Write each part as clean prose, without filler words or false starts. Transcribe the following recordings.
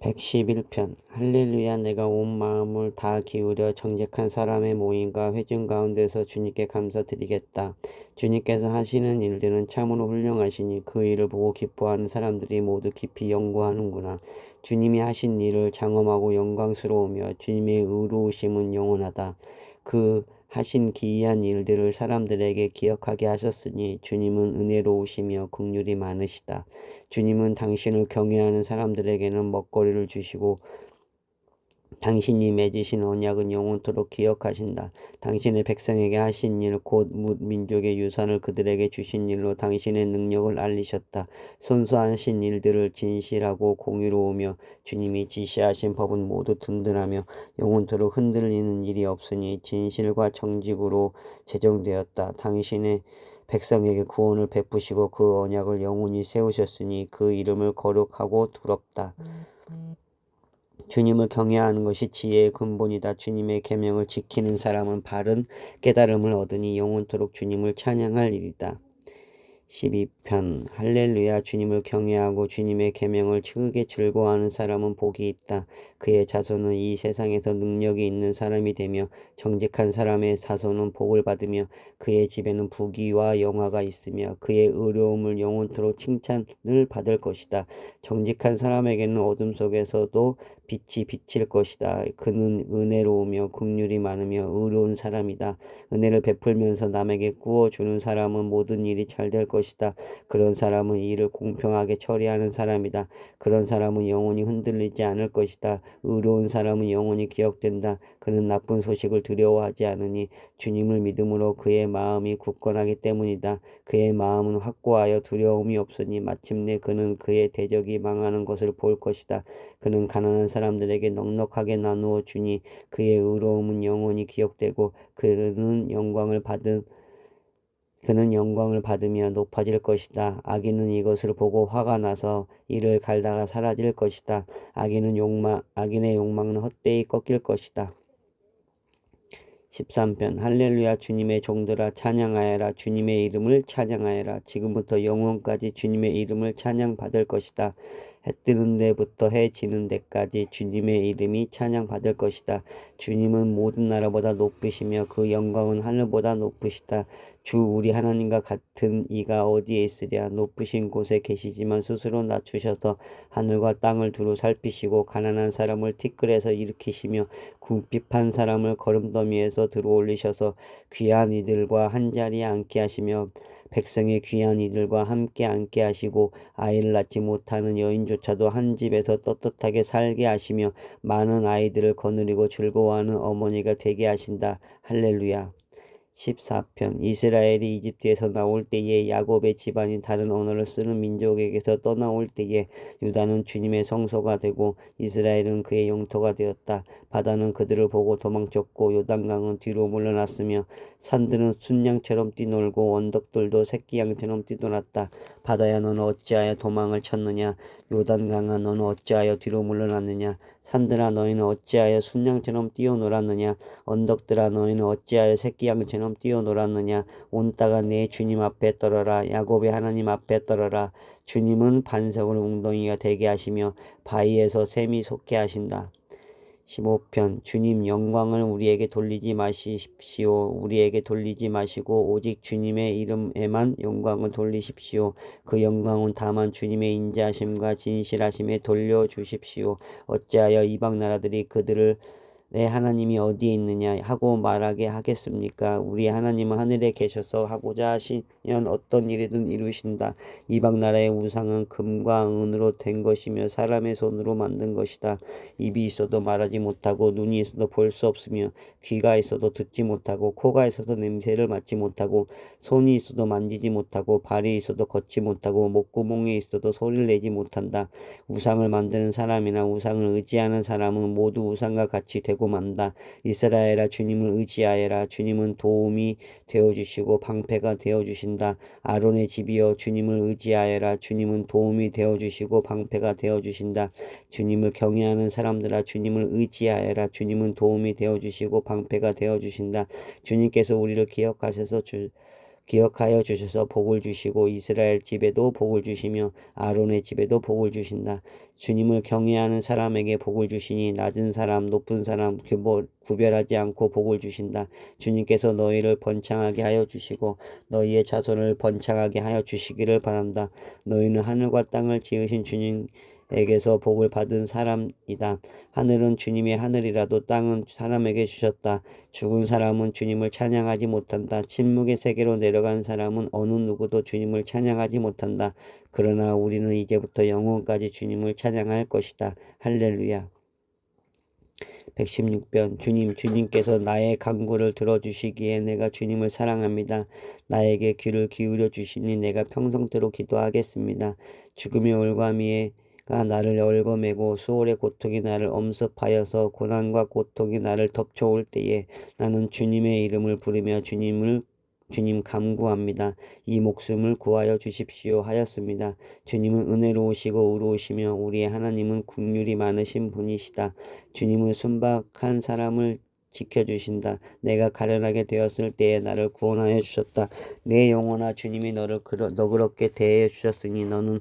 111편 할렐루야. 내가 온 마음을 다 기울여 정직한 사람의 모임과 회중 가운데서 주님께 감사드리겠다. 주님께서 하시는 일들은 참으로 훌륭하시니 그 일을 보고 기뻐하는 사람들이 모두 깊이 연구하는구나. 주님이 하신 일을 장엄하고 영광스러우며 주님의 의로우심은 영원하다. 그 하신 기이한 일들을 사람들에게 기억하게 하셨으니 주님은 은혜로우시며 긍휼이 많으시다. 주님은 당신을 경외하는 사람들에게는 먹거리를 주시고 당신이 맺으신 언약은 영원토록 기억하신다. 당신의 백성에게 하신 일, 곧 민족의 유산을 그들에게 주신 일로 당신의 능력을 알리셨다. 선수하신 일들을 진실하고 공의로우며 주님이 지시하신 법은 모두 든든하며 영원토록 흔들리는 일이 없으니 진실과 정직으로 제정되었다. 당신의 백성에게 구원을 베푸시고 그 언약을 영원히 세우셨으니 그 이름을 거룩하고 두렵다. 주님을 경외하는 것이 지혜의 근본이다. 주님의 계명을 지키는 사람은 바른 깨달음을 얻으니 영원토록 주님을 찬양할 일이다. 12편 할렐루야. 주님을 경외하고 주님의 계명을 크게 즐거워하는 사람은 복이 있다. 그의 자손은 이 세상에서 능력이 있는 사람이 되며 정직한 사람의 자손은 복을 받으며 그의 집에는 부귀와 영화가 있으며 그의 의로움을 영원토록 칭찬을 받을 것이다. 정직한 사람에게는 어둠 속에서도 빛이 비칠 것이다. 그는 은혜로우며 긍휼이 많으며 의로운 사람이다. 은혜를 베풀면서 남에게 구워주는 사람은 모든 일이 잘 될 것이다. 그런 사람은 일을 공평하게 처리하는 사람이다. 그런 사람은 영원히 흔들리지 않을 것이다. 의로운 사람은 영원히 기억된다. 그는 나쁜 소식을 두려워하지 않으니 주님을 믿음으로 그의 마음이 굳건하기 때문이다. 그의 마음은 확고하여 두려움이 없으니 마침내 그는 그의 대적이 망하는 것을 볼 것이다. 그는 가난한 사람들에게 넉넉하게 나누어 주니 그의 의로움은 영원히 기억되고 그는 영광을 받으며 높아질 것이다. 악인은 이것을 보고 화가 나서 이를 갈다가 사라질 것이다. 악인의 욕망은 헛되이 꺾일 것이다. 13편 할렐루야. 주님의 종들아 찬양하여라. 주님의 이름을 찬양하여라. 지금부터 영원까지 주님의 이름을 찬양받을 것이다. 해 뜨는 데부터 해 지는 데까지 주님의 이름이 찬양받을 것이다. 주님은 모든 나라보다 높으시며 그 영광은 하늘보다 높으시다. 주 우리 하나님과 같은 이가 어디에 있으랴. 높으신 곳에 계시지만 스스로 낮추셔서 하늘과 땅을 두루 살피시고 가난한 사람을 티끌에서 일으키시며 궁핍한 사람을 거름더미에서 들어올리셔서 귀한 이들과 한자리에 앉게 하시며 백성의 귀한 이들과 함께 앉게 하시고 아이를 낳지 못하는 여인조차도 한 집에서 떳떳하게 살게 하시며 많은 아이들을 거느리고 즐거워하는 어머니가 되게 하신다. 할렐루야. 14편 이스라엘이 이집트에서 나올 때에 야곱의 집안이 다른 언어를 쓰는 민족에게서 떠나올 때에 유다는 주님의 성소가 되고 이스라엘은 그의 영토가 되었다. 바다는 그들을 보고 도망쳤고 요단강은 뒤로 물러났으며 산들은 순양처럼 뛰놀고 언덕들도 새끼양처럼 뛰놀았다. 바다야 너는 어찌하여 도망을 쳤느냐. 요단강아 너는 어찌하여 뒤로 물러났느냐. 산들아 너희는 어찌하여 순양처럼 뛰어놀았느냐. 언덕들아 너희는 어찌하여 새끼양처럼 뛰어놀았느냐. 온 땅아 내 주님 앞에 떨어라. 야곱의 하나님 앞에 떨어라. 주님은 반석을 웅덩이가 되게 하시며 바위에서 샘이 솟게 하신다. 15편 주님 영광을 우리에게 돌리지 마십시오. 우리에게 돌리지 마시고 오직 주님의 이름에만 영광을 돌리십시오. 그 영광은 다만 주님의 인자하심과 진실하심에 돌려주십시오. 어찌하여 이방 나라들이 그들을 내 하나님이 어디에 있느냐 하고 말하게 하겠습니까? 우리 하나님은 하늘에 계셔서 하고자 하시면 어떤 일이든 이루신다. 이방 나라의 우상은 금과 은으로 된 것이며 사람의 손으로 만든 것이다. 입이 있어도 말하지 못하고 눈이 있어도 볼 수 없으며 귀가 있어도 듣지 못하고 코가 있어도 냄새를 맡지 못하고 손이 있어도 만지지 못하고 발이 있어도 걷지 못하고 목구멍이 있어도 소리를 내지 못한다. 우상을 만드는 사람이나 우상을 의지하는 사람은 모두 우상과 같이 되고 만다. 이스라엘아 주님을 의지하여라. 주님은 도움이 되어주시고 방패가 되어주신다. 아론의 집이여 주님을 의지하여라. 주님은 도움이 되어주시고 방패가 되어주신다. 주님을 경외하는 사람들아 주님을 의지하여라. 주님은 도움이 되어주시고 방패가 되어주신다. 주님께서 우리를 기억하셔서 기억하여 주셔서 복을 주시고 이스라엘 집에도 복을 주시며 아론의 집에도 복을 주신다. 주님을 경외하는 사람에게 복을 주시니 낮은 사람 높은 사람 구별하지 않고 복을 주신다. 주님께서 너희를 번창하게 하여 주시고 너희의 자손을 번창하게 하여 주시기를 바란다. 너희는 하늘과 땅을 지으신 주님에게서 복을 받은 사람이다. 하늘은 주님의 하늘이라도 땅은 사람에게 주셨다. 죽은 사람은 주님을 찬양하지 못한다. 침묵의 세계로 내려간 사람은 어느 누구도 주님을 찬양하지 못한다. 그러나 우리는 이제부터 영원까지 주님을 찬양할 것이다. 할렐루야. 116편 주님께서 나의 간구를 들어주시기에 내가 주님을 사랑합니다. 나에게 귀를 기울여 주시니 내가 평생토록 기도하겠습니다. 죽음의 올가미가 나를 얽어매고 수월의 고통이 나를 엄습하여서 고난과 고통이 나를 덮쳐올 때에 나는 주님의 이름을 부르며 주님 간구합니다. 이 목숨을 구하여 주십시오 하였습니다. 주님은 은혜로우시고 의로우시며 우리의 하나님은 긍휼이 많으신 분이시다. 주님은 순박한 사람을 지켜주신다. 내가 가련하게 되었을 때에 나를 구원하여 주셨다. 내 영혼아 주님이 너를 너그럽게 대해 주셨으니 너는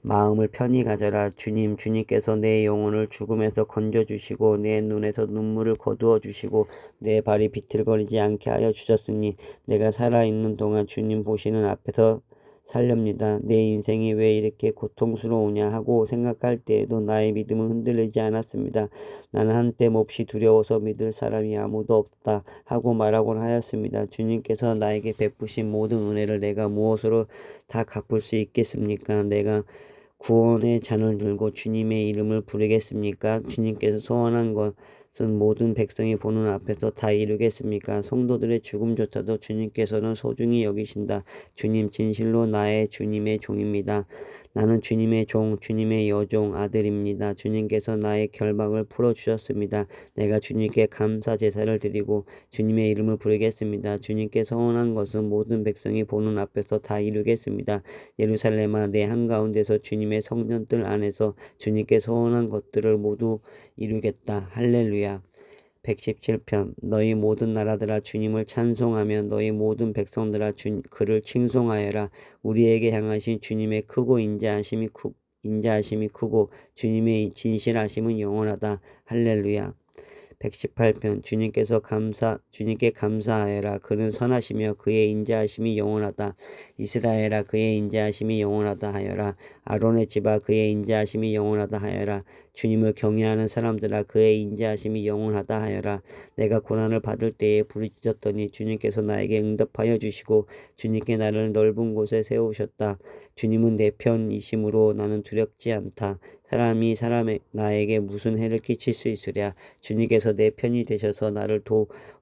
마음을 편히 가져라. 주님께서 내 영혼을 죽음에서 건져주시고 내 눈에서 눈물을 거두어 주시고 내 발이 비틀거리지 않게 하여 주셨으니 내가 살아있는 동안 주님 보시는 앞에서 살렵니다. 내 인생이 왜 이렇게 고통스러우냐 하고 생각할 때에도 나의 믿음은 흔들리지 않았습니다. 나는 한때 몹시 두려워서 믿을 사람이 아무도 없다 하고 말하곤 하였습니다. 주님께서 나에게 베푸신 모든 은혜를 내가 무엇으로 다 갚을 수 있겠습니까? 내가 구원의 잔을 들고 주님의 이름을 부르겠습니까? 주님께서 소원한 것은 모든 백성이 보는 앞에서 다 이루겠습니까? 성도들의 죽음조차도 주님께서는 소중히 여기신다. 주님 진실로 나의 주님의 종입니다. 나는 주님의 종, 주님의 여종 아들입니다. 주님께서 나의 결박을 풀어주셨습니다. 내가 주님께 감사 제사를 드리고 주님의 이름을 부르겠습니다. 주님께 서원한 것은 모든 백성이 보는 앞에서 다 이루겠습니다. 예루살렘아 내 한가운데서 주님의 성전들 안에서 주님께 서원한 것들을 모두 이루겠다. 할렐루야. 117편 너희 모든 나라들아 주님을 찬송하며 너희 모든 백성들아 그를 칭송하여라. 우리에게 향하신 주님의 크고 인자하심이 크고 주님의 진실하심은 영원하다. 할렐루야. 118편 주님께 감사하여라. 그는 선하시며 그의 인자하심이 영원하다. 이스라엘아 그의 인자하심이 영원하다 하여라. 아론의 집아 그의 인자하심이 영원하다 하여라. 주님을 경외하는 사람들아 그의 인자하심이 영원하다 하여라. 내가 고난을 받을 때에 부르짖었더니 주님께서 나에게 응답하여 주시고 주님께 나를 넓은 곳에 세우셨다. 주님은 내 편이심으로 나는 두렵지 않다. 사람이 나에게 무슨 해를 끼칠 수 있으랴. 주님께서 내 편이 되셔서 나를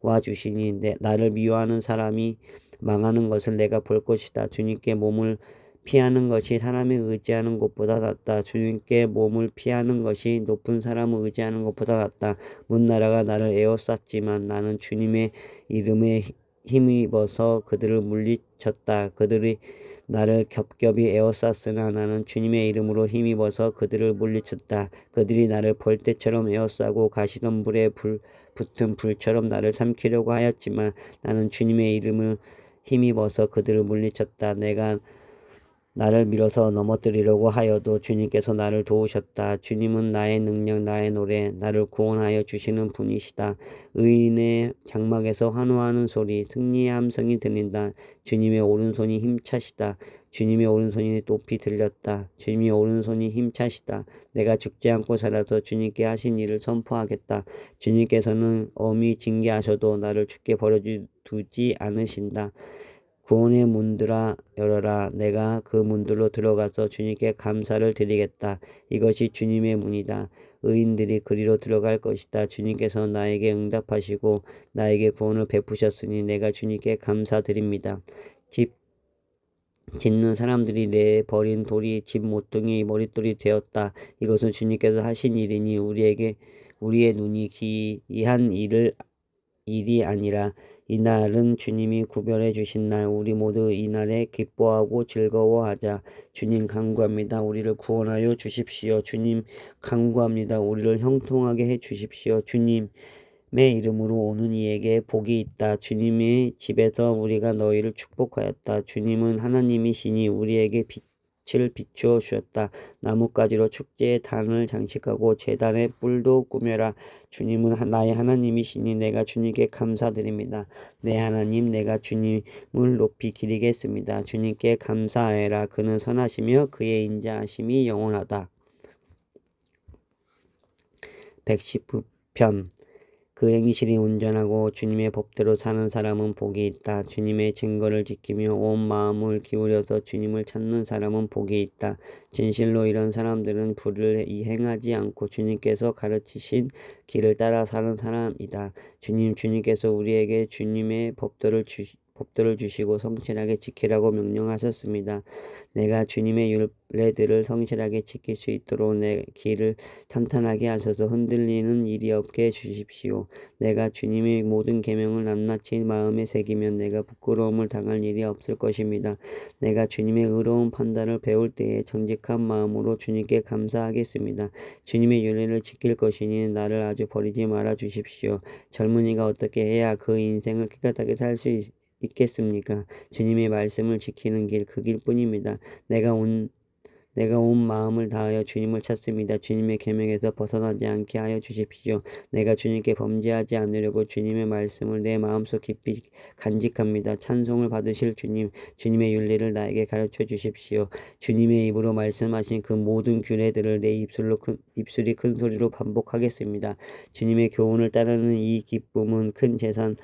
도와주시니 나를 미워하는 사람이 망하는 것을 내가 볼 것이다. 주님께 몸을 피하는 것이 사람이 의지하는 것보다 낫다. 주님께 몸을 피하는 것이 높은 사람을 의지하는 것보다 낫다. 문나라가 나를 에워쌌지만 나는 주님의 이름에 힘입어서 그들을 물리쳤다. 그들이 나를 겹겹이 에워쌌으나 나는 주님의 이름으로 힘입어서 그들을 물리쳤다. 그들이 나를 벌떼처럼 에워싸고 가시던 불에 붙은 불처럼 나를 삼키려고 하였지만 나는 주님의 이름을 힘입어서 그들을 물리쳤다. 내가 나를 밀어서 넘어뜨리려고 하여도 주님께서 나를 도우셨다. 주님은 나의 능력, 나의 노래, 나를 구원하여 주시는 분이시다. 의인의 장막에서 환호하는 소리, 승리의 함성이 들린다. 주님의 오른손이 힘차시다. 주님의 오른손이 높이 들렸다. 주님의 오른손이 힘차시다. 내가 죽지 않고 살아서 주님께 하신 일을 선포하겠다. 주님께서는 엄히 징계하셔도 나를 죽게 버려두지 않으신다. 구원의 문들아 열어라. 내가 그 문들로 들어가서 주님께 감사를 드리겠다. 이것이 주님의 문이다. 의인들이 그리로 들어갈 것이다. 주님께서 나에게 응답하시고 나에게 구원을 베푸셨으니 내가 주님께 감사드립니다. 집 짓는 사람들이 내 버린 돌이 집 모퉁이 머릿돌이 되었다. 이것은 주님께서 하신 일이니 우리의 눈이 기이한 일이 아니라 이날은 주님이 구별해 주신 날. 우리 모두 이날에 기뻐하고 즐거워하자. 주님 간구합니다. 우리를 구원하여 주십시오. 주님 간구합니다. 우리를 형통하게 해 주십시오. 주님의 이름으로 오는 이에게 복이 있다. 주님의 집에서 우리가 너희를 축복하였다. 주님은 하나님이시니 우리에게 빛을 비추어 주셨다. 나뭇가지로 축제의 단을 장식하고 제단의 뿔도 꾸며라. 주님은 나의 하나님이시니 내가 주님께 감사드립니다. 내 하나님, 내가 주님을 높이 기리겠습니다. 주님께 감사하여라. 그는 선하시며 그의 인자하심이 영원하다. 119편. 그 행실이 온전하고 주님의 법대로 사는 사람은 복이 있다. 주님의 증거를 지키며 온 마음을 기울여서 주님을 찾는 사람은 복이 있다. 진실로 이런 사람들은 불을 행하지 않고 주님께서 가르치신 길을 따라 사는 사람이다. 주님께서 우리에게 주님의 법도를 주시고 성실하게 지키라고 명령하셨습니다. 내가 주님의 율례들을 성실하게 지킬 수 있도록 내 길을 탄탄하게 하셔서 흔들리는 일이 없게 해주십시오. 내가 주님의 모든 계명을 낱낱이 마음에 새기면 내가 부끄러움을 당할 일이 없을 것입니다. 내가 주님의 의로운 판단을 배울 때에 정직한 마음으로 주님께 감사하겠습니다. 주님의 율례를 지킬 것이니 나를 아주 버리지 말아 주십시오. 젊은이가 어떻게 해야 그 인생을 깨끗하게 살 수 있겠습니까? 주님의 말씀을 지키는 길, 그 길뿐입니다. 내가 온 마음을 다하여 주님을 찾습니다. 주님의 계명에서 벗어나지 않게 하여 주십시오. 내가 주님께 범죄하지 않으려고 주님의 말씀을 내 마음속 깊이 간직합니다. 찬송을 받으실 주님의 율례를 나에게 가르쳐 주십시오. 주님의 입으로 말씀하신 그 모든 규례들을 내 입술이 큰 소리로 반복하겠습니다. 주님의 교훈을 따르는 이 기쁨은 큰 재산을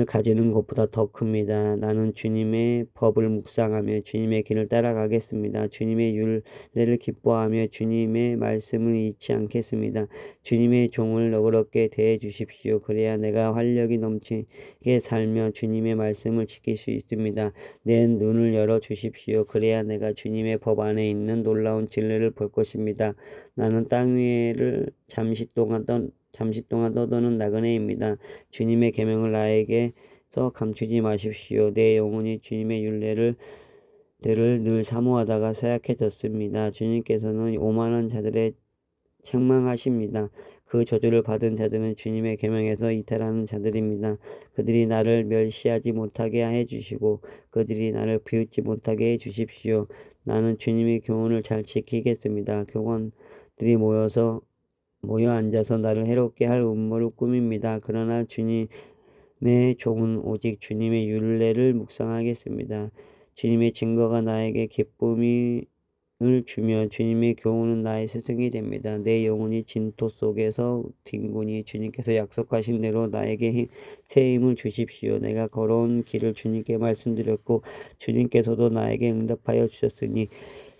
가지는 것보다 더 큽니다. 나는 주님의 법을 묵상하며 주님의 길을 따라가겠습니다. 주님의 율례를 기뻐하며 주님의 말씀을 잊지 않겠습니다. 주님의 종을 너그럽게 대해 주십시오. 그래야 내가 활력이 넘치게 살며 주님의 말씀을 지킬 수 있습니다. 내 눈을 열어 주십시오. 그래야 내가 주님의 법 안에 있는 놀라운 진리를 볼 것입니다. 나는 땅 위를 잠시 동안 떠도는 나그네입니다. 주님의 계명을 나에게서 감추지 마십시오. 내 영혼이 주님의 율례를 늘 사모하다가 쇠약해졌습니다. 주님께서는 오만한 자들의 책망하십니다. 그 저주를 받은 자들은 주님의 계명에서 이탈하는 자들입니다. 그들이 나를 멸시하지 못하게 해주시고 그들이 나를 비웃지 못하게 해주십시오. 나는 주님의 교훈을 잘 지키겠습니다. 교관들이 모여 앉아서 나를 해롭게 할 음모를 꾸밉니다. 그러나 주님의 종은 오직 주님의 율례를 묵상하겠습니다. 주님의 증거가 나에게 기쁨을 주며 주님의 교훈은 나의 스승이 됩니다. 내 영혼이 진토 속에서 뒹구니 주님께서 약속하신 대로 나에게 새 힘을 주십시오. 내가 걸어온 길을 주님께 말씀드렸고 주님께서도 나에게 응답하여 주셨으니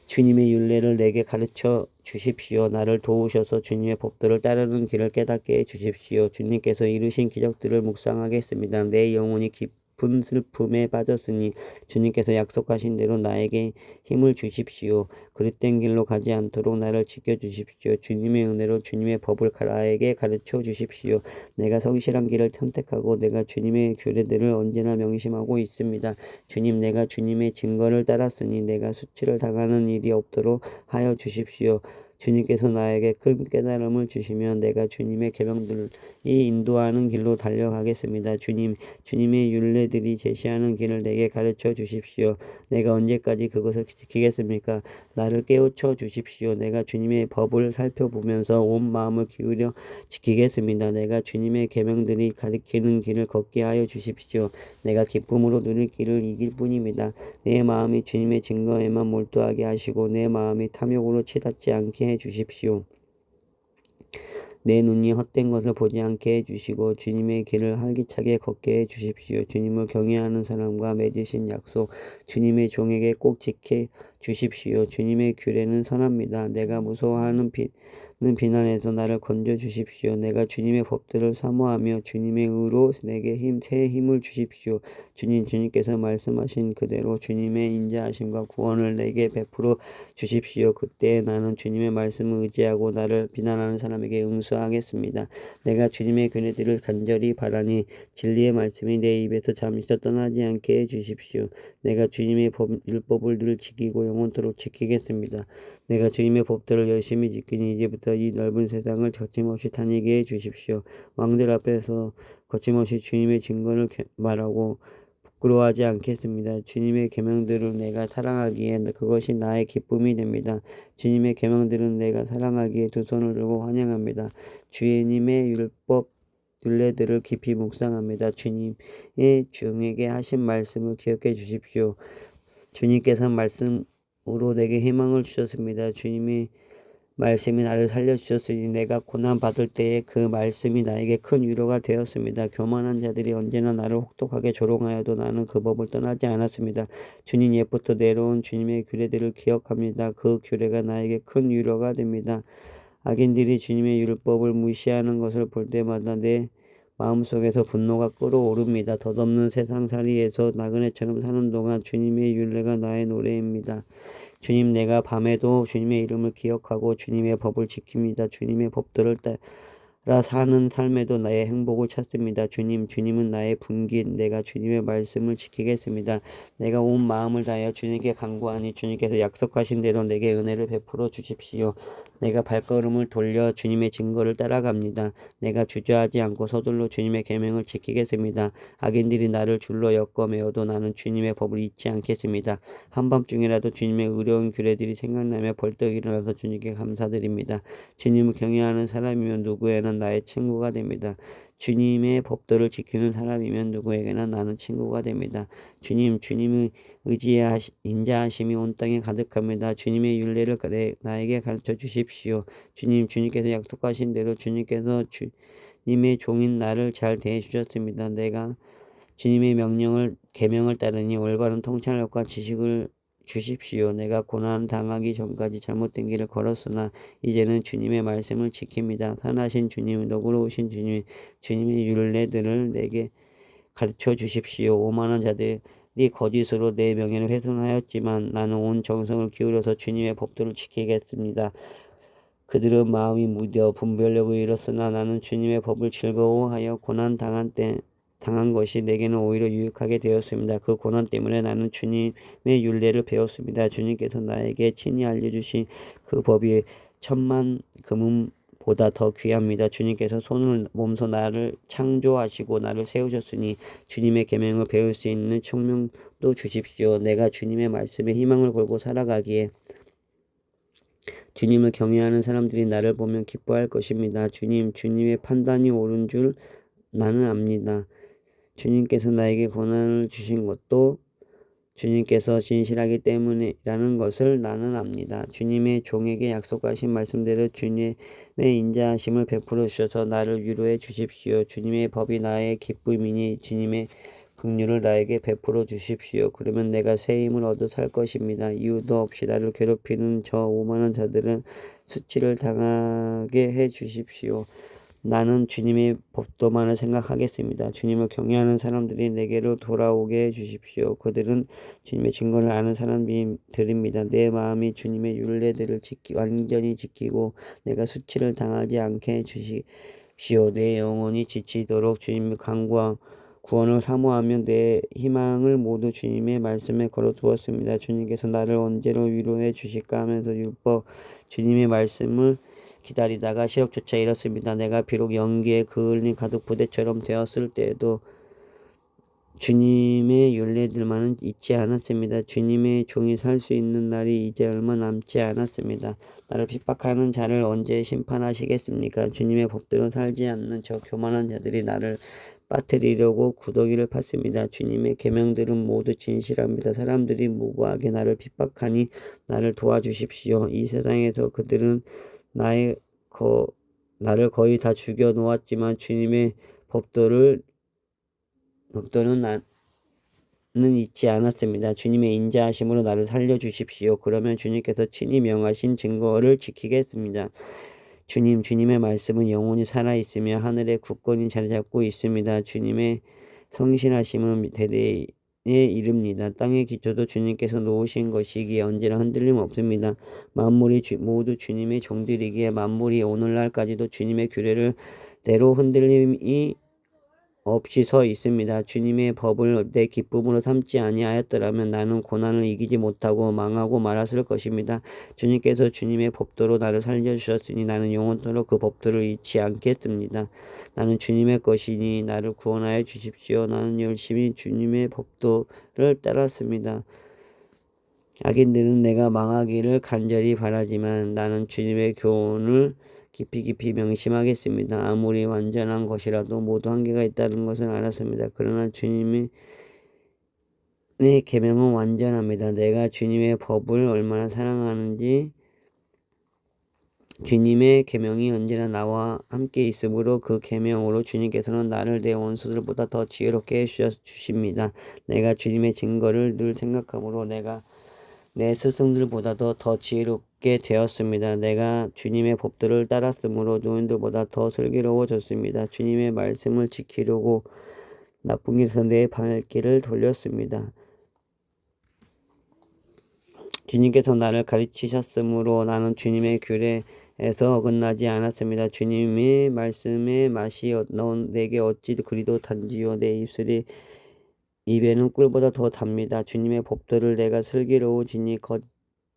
주님의 율례를 내게 가르쳐 주십시오. 나를 도우셔서 주님의 법도를 따르는 길을 깨닫게 해 주십시오. 주님께서 이루신 기적들을 묵상하겠습니다. 내 영혼이 깊은 슬픔에 빠졌으니 주님께서 약속하신 대로 나에게 힘을 주십시오. 그릇된 길로 가지 않도록 나를 지켜주십시오. 주님의 은혜로 주님의 법을 나에게 가르쳐 주십시오. 내가 성실한 길을 선택하고 내가 주님의 규례들을 언제나 명심하고 있습니다. 주님, 내가 주님의 증거를 따랐으니 내가 수치를 당하는 일이 없도록 하여 주십시오. 주님께서 나에게 큰 깨달음을 주시면 내가 주님의 계명들이 인도하는 길로 달려가겠습니다. 주님의 율례들이 제시하는 길을 내게 가르쳐 주십시오. 내가 언제까지 그것을 지키겠습니까? 나를 깨우쳐 주십시오. 내가 주님의 법을 살펴보면서 온 마음을 기울여 지키겠습니다. 내가 주님의 계명들이 가리키는 길을 걷게 하여 주십시오. 내가 기쁨으로 누릴 길을 이길 뿐입니다. 내 마음이 주님의 증거에만 몰두하게 하시고 내 마음이 탐욕으로 치닫지 않게 해 주십시오. 내 눈이 헛된 것을 보지 않게 해주시고 주님의 길을 활기차게 걷게 해주십시오. 주님을 경외하는 사람과 맺으신 약속 주님의 종에게 꼭 지켜 주십시오. 주님의 규례는 선합니다. 내가 무서워하는 비난에서 나를 건져 주십시오. 내가 주님의 법들을 사모하며 주님의 의로 내게 새 힘을 주십시오. 주님께서 말씀하신 그대로 주님의 인자하심과 구원을 내게 베풀어 주십시오. 그때 나는 주님의 말씀을 의지하고 나를 비난하는 사람에게 응수하겠습니다. 내가 주님의 규례들을 간절히 바라니 진리의 말씀이 내 입에서 잠시도 떠나지 않게 해주십시오. 내가 주님의 율법을 늘 지키고 영원토록 지키겠습니다. 내가 주님의 법들을 열심히 지키니 이제부터 주님께서 이 넓은 세상을 거침없이 다니게 해주십시오. 왕들 앞에서 거침없이 주님의 증거를 말하고 부끄러워하지 않겠습니다. 주님의 계명들을 내가 사랑하기에 그것이 나의 기쁨이 됩니다. 주님의 계명들은 내가 사랑하기에 두 손을 들고 환영합니다. 주님의 율법 율례들을 깊이 묵상합니다. 주님의 종에게 하신 말씀을 기억해 주십시오. 주님께서 말씀으로 내게 희망을 주셨습니다. 주님의 말씀이 나를 살려주셨으니 내가 고난받을 때에 그 말씀이 나에게 큰 위로가 되었습니다. 교만한 자들이 언제나 나를 혹독하게 조롱하여도 나는 그 법을 떠나지 않았습니다. 주님 옛부터 내려온 주님의 규례들을 기억합니다. 그 규례가 나에게 큰 위로가 됩니다. 악인들이 주님의 율법을 무시하는 것을 볼 때마다 내 마음속에서 분노가 끓어오릅니다. 덧없는 세상살이에서 나그네처럼 사는 동안 주님의 율례가 나의 노래입니다. 주님, 내가 밤에도 주님의 이름을 기억하고 주님의 법을 지킵니다. 주님의 법들을 따라 사는 삶에도 나의 행복을 찾습니다. 주님은 나의 분깃. 내가 주님의 말씀을 지키겠습니다. 내가 온 마음을 다하여 주님께 간구하니 주님께서 약속하신 대로 내게 은혜를 베풀어 주십시오. 내가 발걸음을 돌려 주님의 증거를 따라갑니다. 내가 주저하지 않고 서둘러 주님의 계명을 지키겠습니다. 악인들이 나를 줄로 엮어 매어도 나는 주님의 법을 잊지 않겠습니다. 한밤중이라도 주님의 의로운 규례들이 생각나며 벌떡 일어나서 주님께 감사드립니다. 주님을 경외하는 사람이면 누구에나 나의 친구가 됩니다. 주님의 법도를 지키는 사람이면 누구에게나 나는 친구가 됩니다. 주님을 인자하심이 온 땅에 가득합니다. 주님의 율례를 나에게 가르쳐 주십시오. 주님께서 약속하신 대로 주님께서 주님의 종인 나를 잘 대해 주셨습니다. 내가 주님의 계명을 따르니 올바른 통찰력과 지식을 주십시오. 내가 고난 당하기 전까지 잘못된 길을 걸었으나 이제는 주님의 말씀을 지킵니다. 선하신 주님, 너그러우신 주님의 율례들을 내게 가르쳐 주십시오. 오만한 자들이 거짓으로 내 명예를 훼손하였지만 나는 온 정성을 기울여서 주님의 법도를 지키겠습니다. 그들은 마음이 무뎌 분별력을 잃었으나 나는 주님의 법을 즐거워하여 고난 당한 것이 내게는 오히려 유익하게 되었습니다. 그 고난 때문에 나는 주님의 율례를 배웠습니다. 주님께서 나에게 친히 알려주신 그 법이 10,000만 금은보다 더 귀합니다. 주님께서 손을 몸소 나를 창조하시고 나를 세우셨으니 주님의 계명을 배울 수 있는 총명도 주십시오. 내가 주님의 말씀에 희망을 걸고 살아가기에 주님을 경외하는 사람들이 나를 보면 기뻐할 것입니다. 주님의 판단이 옳은 줄 나는 압니다. 주님께서 나에게 고난을 주신 것도 주님께서 진실하기 때문이라는 것을 나는 압니다. 주님의 종에게 약속하신 말씀대로 주님의 인자하심을 베풀어 주셔서 나를 위로해 주십시오. 주님의 법이 나의 기쁨이니 주님의 긍휼을 나에게 베풀어 주십시오. 그러면 내가 새 힘을 얻어 살 것입니다. 이유도 없이 나를 괴롭히는 저 오만한 자들은 수치를 당하게 해 주십시오. 나는 주님의 법도만을 생각하겠습니다. 주님을 경외하는 사람들이 내게로 돌아오게 해 주십시오. 그들은 주님의 증거를 아는 사람들입니다. 내 마음이 주님의 율례들을 완전히 지키고 내가 수치를 당하지 않게 해 주십시오. 내 영혼이 지치도록 주님의 강구와 구원을 사모하며 내 희망을 모두 주님의 말씀에 걸어두었습니다. 주님께서 나를 언제로 위로해 주실까 하면서 주님의 말씀을 기다리다가 시력조차 잃었습니다. 내가 비록 연기에 그을린 가득 부대처럼 되었을 때에도 주님의 율례들만은 잊지 않았습니다. 주님의 종이 살 수 있는 날이 이제 얼마 남지 않았습니다. 나를 핍박하는 자를 언제 심판하시겠습니까? 주님의 법대로 살지 않는 저 교만한 자들이 나를 빠뜨리려고 구더기를 팠습니다. 주님의 계명들은 모두 진실합니다. 사람들이 무고하게 나를 핍박하니 나를 도와주십시오. 이 세상에서 그들은 나를 거의 다 죽여 놓았지만 주님의 법도는 나는 잊지 않았습니다. 주님의 인자하심으로 나를 살려주십시오. 그러면 주님께서 친히 명하신 증거를 지키겠습니다. 주님의 말씀은 영원히 살아있으며 하늘에 굳건히 자리잡고 있습니다. 주님의 성실하심은 대대에 이릅니다. 땅의 기초도 주님께서 놓으신 것이기에 언제나 흔들림 없습니다. 만물이 모두 주님의 종들이기에 만물이 오늘날까지도 주님의 규례를 대로 흔들림이 없이 서 있습니다. 주님의 법을 내 기쁨으로 삼지 아니하였더라면 나는 고난을 이기지 못하고 망하고 말았을 것입니다. 주님께서 주님의 법도로 나를 살려주셨으니 나는 영원토록 그 법도를 잊지 않겠습니다. 나는 주님의 것이니 나를 구원하여 주십시오. 나는 열심히 주님의 법도를 따랐습니다. 악인들은 내가 망하기를 간절히 바라지만 나는 주님의 교훈을 깊이 명심하겠습니다. 아무리 완전한 것이라도 모두 한계가 있다는 것을 알았습니다. 그러나 주님의 계명은 완전합니다. 내가 주님의 법을 얼마나 사랑하는지 주님의 계명이 언제나 나와 함께 있으므로 그 계명으로 주님께서는 나를 내 원수들보다 더 지혜롭게 해주십니다. 내가 주님의 증거를 늘 생각하므로 내가 내 스승들보다도 더 지혜롭게 되었습니다. 내가 주님의 법들을 따랐으므로 노인들보다 더 슬기로워졌습니다. 주님의 말씀을 지키려고 나쁜 길에서 내 발길을 돌렸습니다. 주님께서 나를 가르치셨으므로 나는 주님의 규례에서 어긋나지 않았습니다. 주님의 말씀의 맛이 내게 어찌 그리도 단지요. 내 입에는 꿀보다 더 답니다. 주님의 법도를 내가 슬기로워지니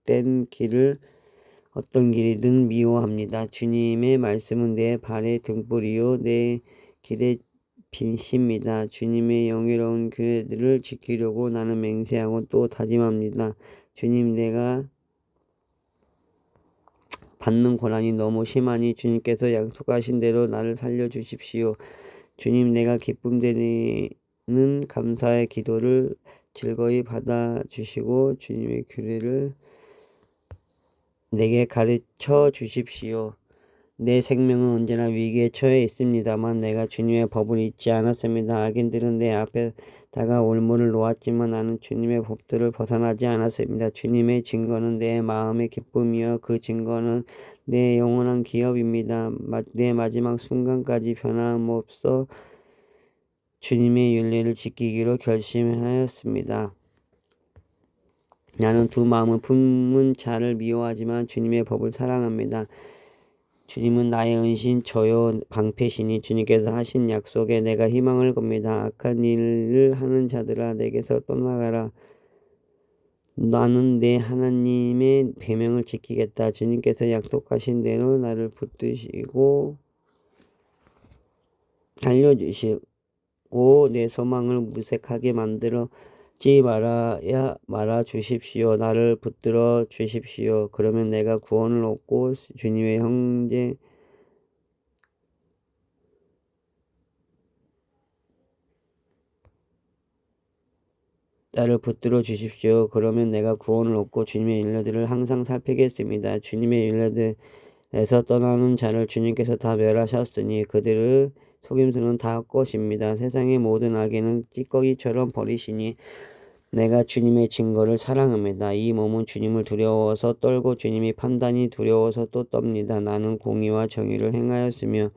헛된 길을 어떤 길이든 미워합니다. 주님의 말씀은 내 발의 등불이요 내 길의 빛입니다. 주님의 영예로운 규례들을 지키려고 나는 맹세하고 또 다짐합니다. 주님, 내가 받는 고난이 너무 심하니 주님께서 약속하신 대로 나를 살려주십시오. 주님, 내가 기쁨되는 감사의 기도를 즐거이 받아주시고 주님의 규례를 내게 가르쳐 주십시오. 내 생명은 언제나 위기에 처해 있습니다만 내가 주님의 법을 잊지 않았습니다. 악인들은 내 앞에다가 올무를 놓았지만 나는 주님의 법들을 벗어나지 않았습니다. 주님의 증거는 내 마음의 기쁨이요 그 증거는 내 영원한 기업입니다. 내 마지막 순간까지 변함없어 주님의 율례를 지키기로 결심하였습니다. 나는 두 마음을 품은 자를 미워하지만 주님의 법을 사랑합니다. 주님은 나의 은신 저요 방패시니 주님께서 하신 약속에 내가 희망을 겁니다. 악한 일을 하는 자들아 내게서 떠나가라. 나는 내 하나님의 계명을 지키겠다. 주님께서 약속하신 대로 나를 붙드시고 알려주시고 내 소망을 무색하게 만들지 말아 주십시오. 나를 붙들어 주십시오. 그러면 내가 구원을 얻고 주님의 형제 나를 붙들어 주십시오. 그러면 내가 구원을 얻고 주님의 율례들을 항상 살피겠습니다. 주님의 율례들에서 떠나는 자를 주님께서 다 멸하셨으니 그들의 속임수는 다 것입니다. 세상의 모든 악인은 찌꺼기처럼 버리시니 내가 주님의 증거를 사랑합니다. 이 몸은 주님을 두려워서 떨고 주님의 판단이 두려워서 또 떱니다. 나는 공의와 정의를 행하였으며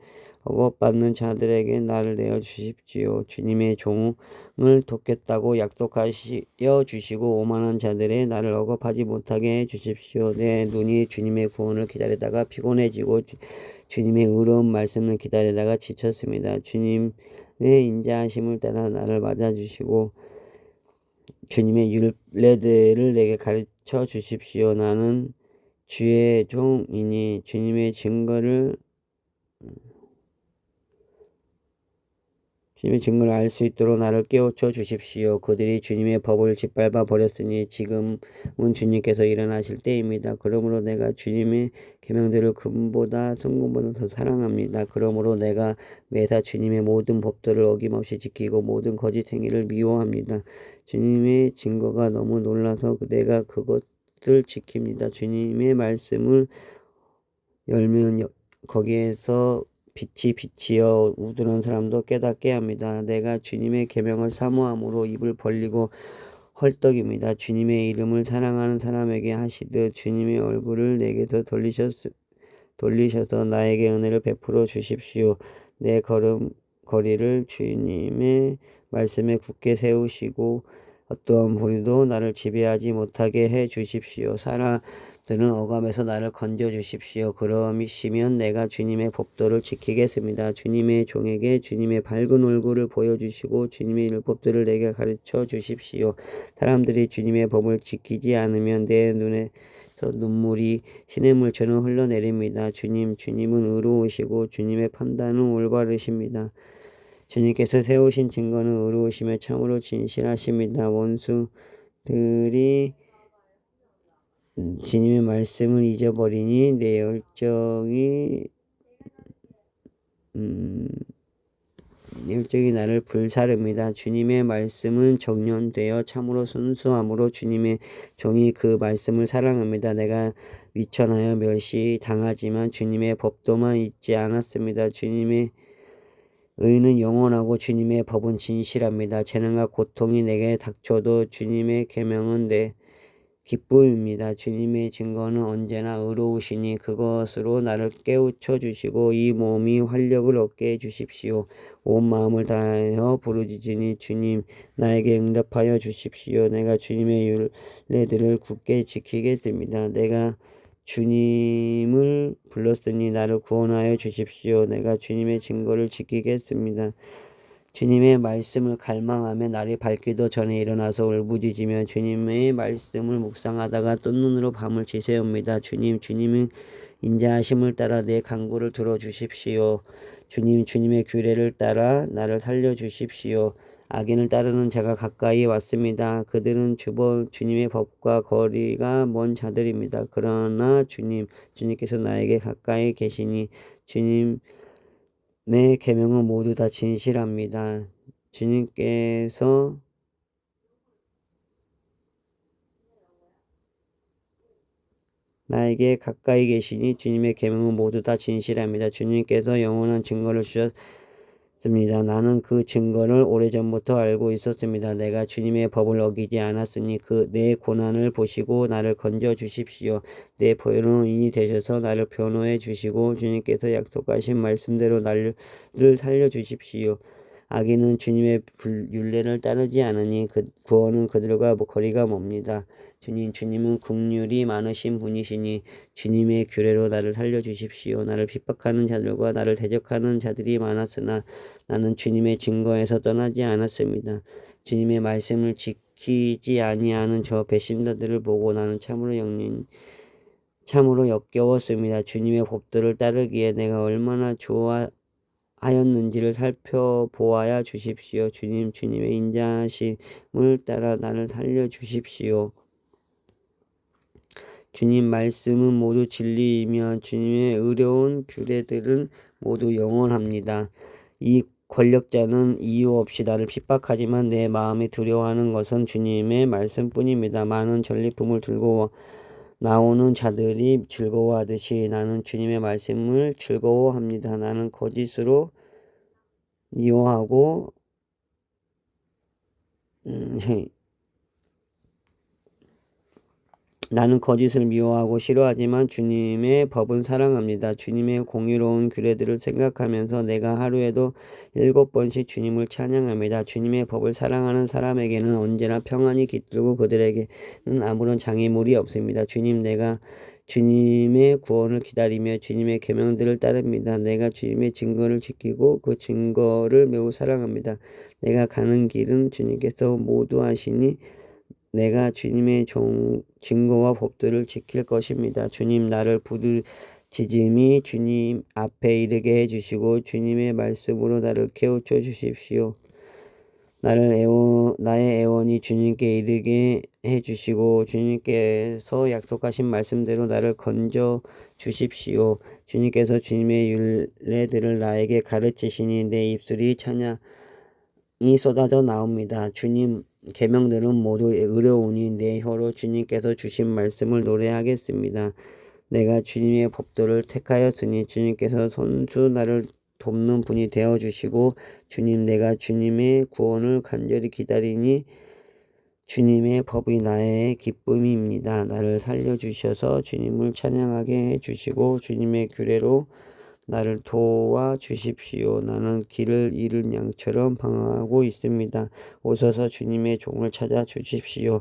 억압받는 자들에게 나를 내어주십시오. 주님의 종을 돕겠다고 약속하여 주시고 오만한 자들의 나를 억압하지 못하게 해주십시오. 내 눈이 주님의 구원을 기다리다가 피곤해지고 주님의 의로운 말씀을 기다리다가 지쳤습니다. 주님의 인자하심을 따라 나를 맞아주시고 주님의 율례들을 내게 가르쳐 주십시오. 나는 주의 종이니 주님의 증거를 알 수 있도록 나를 깨우쳐 주십시오. 그들이 주님의 법을 짓밟아 버렸으니 지금은 주님께서 일어나실 때입니다. 그러므로 내가 주님의 계명들을 금보다 순금보다 더 사랑합니다. 그러므로 내가 매사 주님의 모든 법들을 어김없이 지키고 모든 거짓 행위를 미워합니다. 주님의 증거가 너무 놀라서 내가 그것을 지킵니다. 주님의 말씀을 열면 거기에서 빛이여 우둔한 사람도 깨닫게 합니다. 내가 주님의 계명을 사모함으로 입을 벌리고 헐떡입니다. 주님의 이름을 사랑하는 사람에게 하시듯 주님의 얼굴을 내게서 돌리셔서 나에게 은혜를 베풀어 주십시오. 내 걸음걸이를 주님의 말씀에 굳게 세우시고 어떠한 불의도 나를 지배하지 못하게 해 주십시오. 사람들은 억압에서 나를 건져 주십시오. 그러시면 내가 주님의 법도를 지키겠습니다. 주님의 종에게 주님의 밝은 얼굴을 보여주시고 주님의 율법들을 내게 가르쳐 주십시오. 사람들이 주님의 법을 지키지 않으면 내 눈에서 눈물이 시냇물처럼 흘러내립니다. 주님은 의로우시고 주님의 판단은 올바르십니다. 주님께서 세우신 증거는 의로우시며 참으로 진실하십니다. 원수들이 주님의 말씀을 잊어버리니 내 열정이 나를 불사릅니다. 주님의 말씀은 정연되어 참으로 순수함으로 주님의 종이 그 말씀을 사랑합니다. 내가 위천하여 멸시당하지만 주님의 법도만 잊지 않았습니다. 주님의 의는 영원하고 주님의 법은 진실합니다. 재난과 고통이 내게 닥쳐도 주님의 계명은 내 기쁨입니다. 주님의 증거는 언제나 의로우시니 그것으로 나를 깨우쳐 주시고 이 몸이 활력을 얻게 해 주십시오. 온 마음을 다하여 부르짖으니 주님 나에게 응답하여 주십시오. 내가 주님의 율례들을 굳게 지키겠습니다. 내가 주님을 불렀으니 나를 구원하여 주십시오. 내가 주님의 증거를 지키겠습니다. 주님의 말씀을 갈망하며 날이 밝기도 전에 일어나서 울부짖으며 주님의 말씀을 묵상하다가 뜬 눈으로 밤을 지새웁니다. 주님은 인자하심을 따라 내 간구를 들어주십시오. 주님의 규례를 따라 나를 살려주십시오. 악인을 따르는 자가 가까이 왔습니다. 그들은 주님의 법과 거리가 먼 자들입니다. 그러나 주님께서 나에게 가까이 계시니 주님의 계명은 모두 다 진실합니다. 주님께서 나에게 가까이 계시니 주님의 계명은 모두 다 진실합니다. 주님께서 영원한 증거를 주셨습니다. 나는 그 증거를 오래전부터 알고 있었습니다. 내가 주님의 법을 어기지 않았으니 내 고난을 보시고 나를 건져 주십시오. 내 변호인이 되셔서 나를 변호해 주시고 주님께서 약속하신 말씀대로 나를 살려 주십시오. 악인은 주님의 율례를 따르지 않으니 구원은 그들과 거리가 멉니다. 주님은 긍휼이 많으신 분이시니 주님의 규례로 나를 살려주십시오. 나를 핍박하는 자들과 나를 대적하는 자들이 많았으나 나는 주님의 증거에서 떠나지 않았습니다. 주님의 말씀을 지키지 아니하는 저 배신자들을 보고 나는 참으로 역겨웠습니다. 주님의 법도를 따르기에 내가 얼마나 하였는지를 살펴보아야 주십시오. 주님의 인자하심을 따라 나를 살려주십시오. 주님 말씀은 모두 진리이며 주님의 의로운 규례들은 모두 영원합니다. 이 권력자는 이유 없이 나를 핍박하지만 내 마음이 두려워하는 것은 주님의 말씀뿐입니다. 많은 전리품을 들고 나오는 자들이 즐거워하듯이 나는 주님의 말씀을 즐거워합니다. 나는 거짓으로 미워하고 나는 거짓을 미워하고 싫어하지만 주님의 법은 사랑합니다. 주님의 공의로운 규례들을 생각하면서 내가 하루에도 7번씩 주님을 찬양합니다. 주님의 법을 사랑하는 사람에게는 언제나 평안이 깃들고 그들에게는 아무런 장애물이 없습니다. 내가 주님의 구원을 기다리며 주님의 계명들을 따릅니다. 내가 주님의 증거를 지키고 그 증거를 매우 사랑합니다. 내가 가는 길은 주님께서 모두 아시니 내가 주님의 증거와 법들을 지킬 것입니다. 주님 나를 부르짖음이 주님 앞에 이르게 해주시고 주님의 말씀으로 나를 깨우쳐 주십시오. 나의 애원이 주님께 이르게 해주시고 주님께서 약속하신 말씀대로 나를 건져 주십시오. 주님께서 주님의 율례들을 나에게 가르치시니 내 입술이 찬양이 쏟아져 나옵니다. 주님 계명들은 모두 의로우니 내 혀로 주님께서 주신 말씀을 노래하겠습니다. 내가 주님의 법도를 택하였으니 주님께서 손수 나를 돕는 분이 되어주시고 내가 주님의 구원을 간절히 기다리니 주님의 법이 나의 기쁨입니다. 나를 살려주셔서 주님을 찬양하게 해주시고 주님의 규례로 나를 도와 주십시오. 나는 길을 잃은 양처럼 방황하고 있습니다. 오셔서 주님의 종을 찾아 주십시오.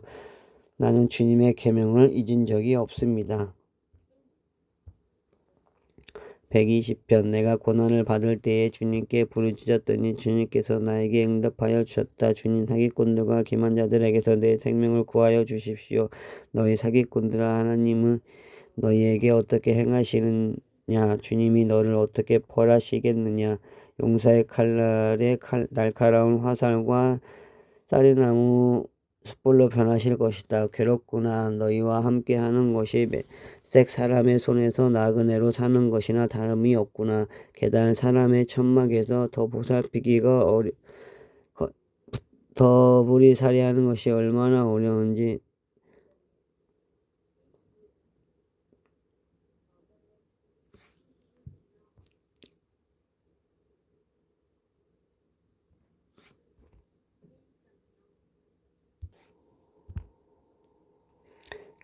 나는 주님의 계명을 잊은 적이 없습니다. 120편 내가 고난을 받을 때에 주님께 부르짖었더니 주님께서 나에게 응답하여 주셨다. 주님 사기꾼들과 기만자들에게서 내 생명을 구하여 주십시오. 너희 사기꾼들아 하나님은 너희에게 어떻게 행하시느냐 주님이 너를 어떻게 벌하시겠느냐 용사의 칼날에 날카로운 화살과 쌀이나무 숯불로 변하실 것이다. 괴롭구나. 너희와 함께하는 것이 색 사람의 손에서 나그네로 사는 것이나 다름이 없구나. 게다가 사람의 천막에서 더 보살피기가 더 부리살이하는 것이 얼마나 어려운지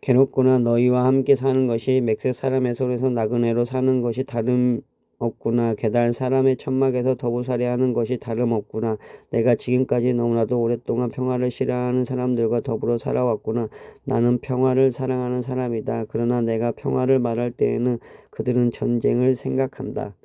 괴롭구나. 너희와 함께 사는 것이 맥색 사람의 손에서 나그네로 사는 것이 다름없구나. 게다가 사람의 천막에서 더부살이하는 것이 다름없구나. 내가 지금까지 너무나도 오랫동안 평화를 싫어하는 사람들과 더불어 살아왔구나. 나는 평화를 사랑하는 사람이다. 그러나 내가 평화를 말할 때에는 그들은 전쟁을 생각한다.